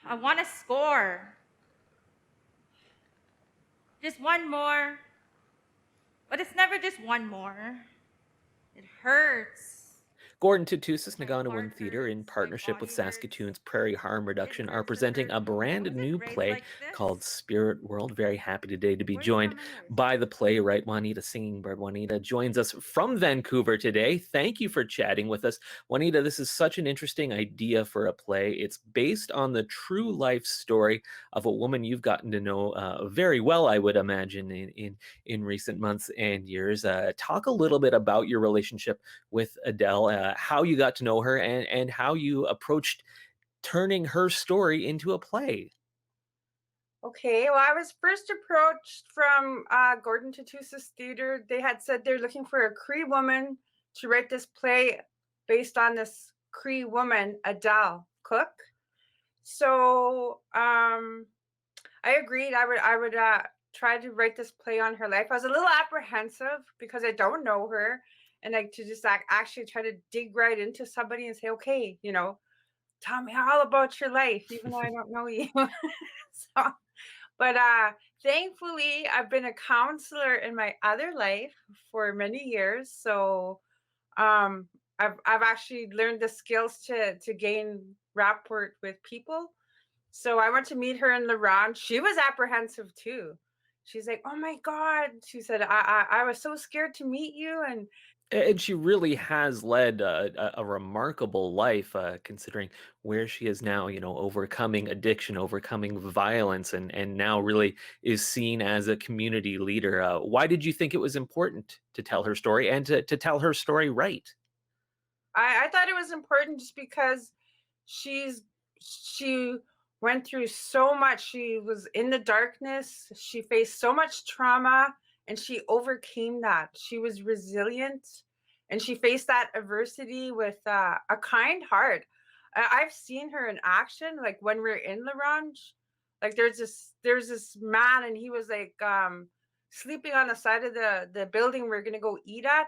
I want to score. Just one more. But it's never just one more. It hurts. Gordon Tootoosis My Nīkānīwin heart Theatre, in hurts. My partnership with body hurts. Saskatoon's Prairie Harm It Reduction, are hurts to presenting hurt a you. I brand wasn't new raised play like this. called Spirit World. Very happy today to be Where are you joined from, anyways? by the playwright Wanita Singing Bird. Wanita joins us from Vancouver today. Thank you for chatting with us. Wanita, this is such an interesting idea for a play. It's based on the true life story of a woman you've gotten to know very well, I would imagine, in recent months and years. Talk a little bit about your relationship with Adele, how you got to know her, and how you approached turning her story into a play. Okay, well, I was first approached from Gordon Tootoosis Theatre. They had said they're looking for a Cree woman to write this play based on this Cree woman, Adele Cook. So I agreed. I would try to write this play on her life. I was a little apprehensive because I don't know her, and like to just actually try to dig right into somebody and say, okay, tell me all about your life, even though I don't know you. So, but thankfully, I've been a counselor in my other life for many years. So um, I've actually learned the skills to gain rapport with people. So I went to meet her in Laurent. She was apprehensive too. She's like, "Oh my God!" She said, "I was so scared to meet you." And she really has led a remarkable life, considering where she is now, overcoming addiction, overcoming violence, and now really is seen as a community leader. Why did you think it was important to tell her story and to tell her story right? I thought it was important just because she went through so much. She was in the darkness. She faced so much trauma and she overcame that. She was resilient and she faced that adversity with a kind heart. I've seen her in action, like when we're in La Ronge. Like there's this man and he was like sleeping on the side of the building we're gonna go eat at.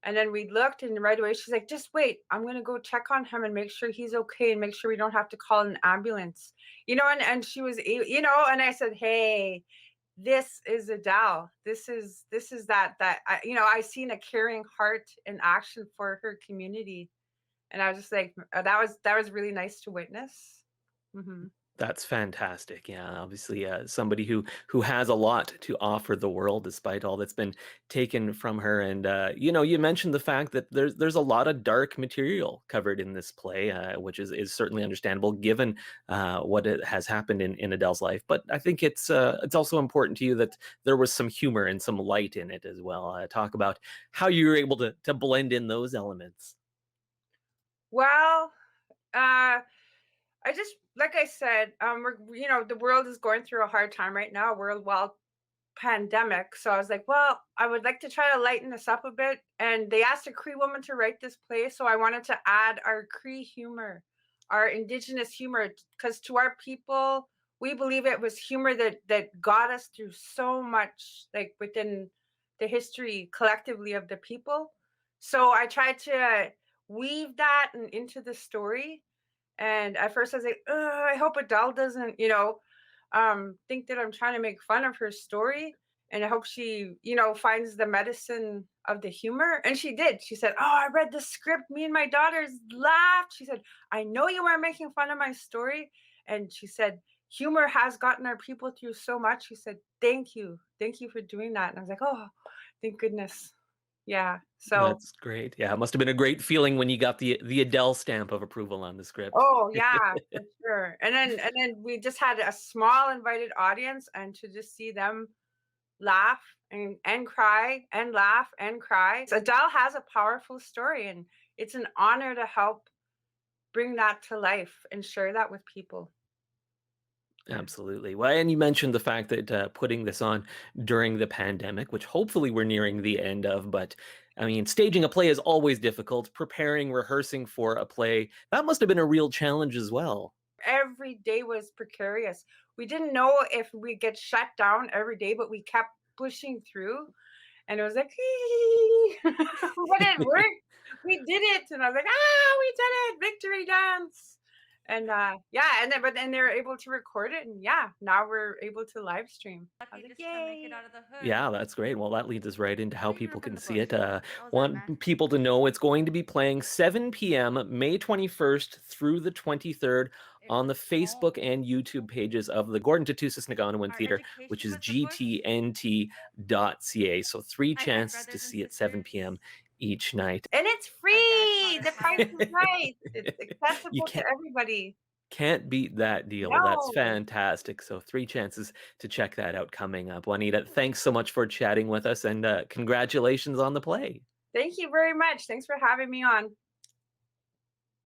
And then we looked, and right away she's like, just wait, I'm going to go check on him and make sure he's okay and make sure we don't have to call an ambulance. And she was, and I said, hey, this is Adele. This is that I seen a caring heart in action for her community. And I was just like, that was really nice to witness. Mm-hmm. That's fantastic. Yeah, obviously, somebody who has a lot to offer the world despite all that's been taken from her. And you mentioned the fact that there's a lot of dark material covered in this play, which is certainly understandable given what has happened in Adele's life. But I think it's also important to you that there was some humor and some light in it as well. Talk about how you were able to blend in those elements. Well, I just, like I said, the world is going through a hard time right now, worldwide pandemic. So I was like, well, I would like to try to lighten this up a bit. And they asked a Cree woman to write this play, so I wanted to add our Cree humor, our indigenous humor, because to our people, we believe it was humor that got us through so much, like within the history collectively of the people. So I tried to weave that into the story. And at first I was like, I hope Adele doesn't, think that I'm trying to make fun of her story. And I hope she, finds the medicine of the humor. And she did. She said, oh, I read the script. Me and my daughters laughed. She said, I know you weren't making fun of my story. And she said, humor has gotten our people through so much. She said, thank you. Thank you for doing that. And I was like, oh, thank goodness. Yeah. So That's great. Yeah, it must have been a great feeling when you got the Adele stamp of approval on the script. oh yeah, for sure. And then we just had a small invited audience, and to just see them laugh and cry and laugh and cry. Adele has a powerful story, and it's an honor to help bring that to life and share that with people. Absolutely. Well, and you mentioned the fact that putting this on during the pandemic, which hopefully we're nearing the end of, but I mean, staging a play is always difficult. Preparing, rehearsing for a play, that must have been a real challenge as well. Every day was precarious. We didn't know if we get shut down every day, but we kept pushing through. And it was like, but it worked. We did it. And I was like, we did it. Victory dance. And yeah, and then they were able to record it, and yeah, now we're able to live stream. I Lucky was like, just to make it yay! out of the hood. Yeah, that's great. Well, that leads us right into how Oh, you grew people up in can the see bush. it. How was that, Want man? people to know it's going to be playing 7 p.m. May 21st through the 23rd It on the was Facebook home. and YouTube pages of the Gordon Tootoosis Nīkānīwin Our Theatre, which education is was the bush. gtnt.ca. So 3 Hi, hi, chances to brothers and see it 7 sisters. p.m. each night. And it's Our dad free. taught The us price how. is right. It's You accessible to can't everybody. beat that deal. Well, that's No. fantastic. So 3 chances to check that out coming up. Juanita, thanks so much for chatting with us, and congratulations on the play. Thank you very much. Thanks for having me on.